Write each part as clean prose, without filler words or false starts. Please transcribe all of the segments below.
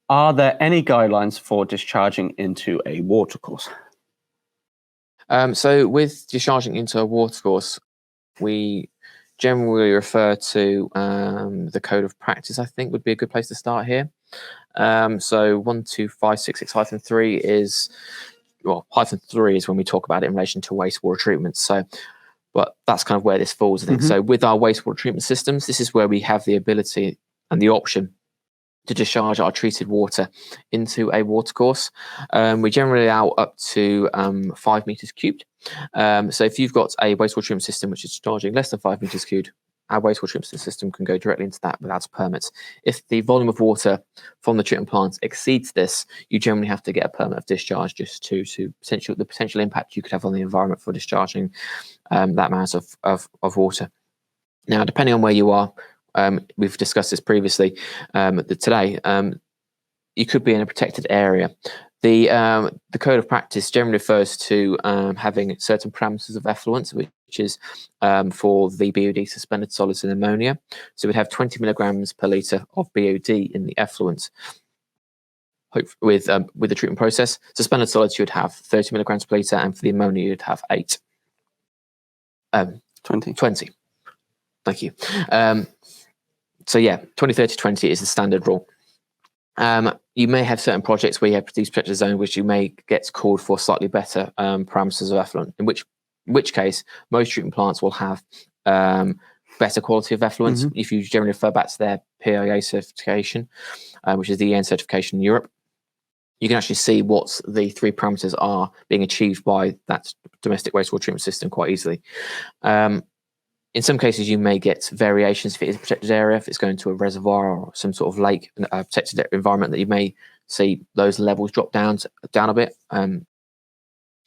Are there any guidelines for discharging into a watercourse? So with discharging into a watercourse, we generally refer to the code of practice. I think would be a good place to start here. So 12566-3 is, well, -3 is when we talk about it in relation to wastewater treatment. So, but that's kind of where this falls, I think. So with our wastewater treatment systems, this is where we have the ability and the option to discharge our treated water into a watercourse. We generally allow up to 5 meters cubed. So if you've got a wastewater treatment system which is discharging less than 5 meters cubed, our wastewater treatment system can go directly into that without permits. If the volume of water from the treatment plant exceeds this, you generally have to get a permit of discharge just to the potential impact you could have on the environment for discharging that amount of water. Now, depending on where you are, we've discussed this previously today, you could be in a protected area. The code of practice generally refers to having certain parameters of effluent, which is for the BOD suspended solids in ammonia. So we'd have 20 milligrams per litre of BOD in the effluent. With the treatment process, suspended solids you'd have 30 milligrams per litre, and for the ammonia you'd have 8. 20. Thank you. So yeah, 20, 30, 20 is the standard rule. You may have certain projects where you have these protected zones which you may get called for slightly better parameters of effluent, in which case most treatment plants will have better quality of effluent. If you generally refer back to their PIA certification, which is the EN certification in Europe, you can actually see what the 3 parameters are being achieved by that domestic wastewater treatment system quite easily. In some cases, you may get variations if it is a protected area, if it's going to a reservoir or some sort of lake, protected environment, that you may see those levels drop down a bit.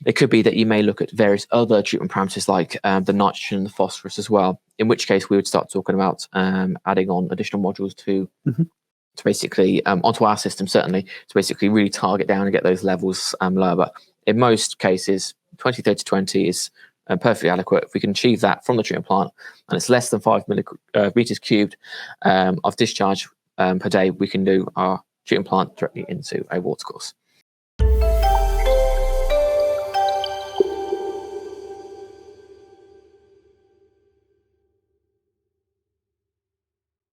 It could be that you may look at various other treatment parameters like the nitrogen and the phosphorus as well, in which case we would start talking about adding on additional modules to basically, onto our system, certainly, to basically really target down and get those levels lower. But in most cases, 20, 30, 20 is perfectly adequate. If we can achieve that from the treatment plant and it's less than 5 meters cubed of discharge per day, we can do our treatment plant directly into a watercourse.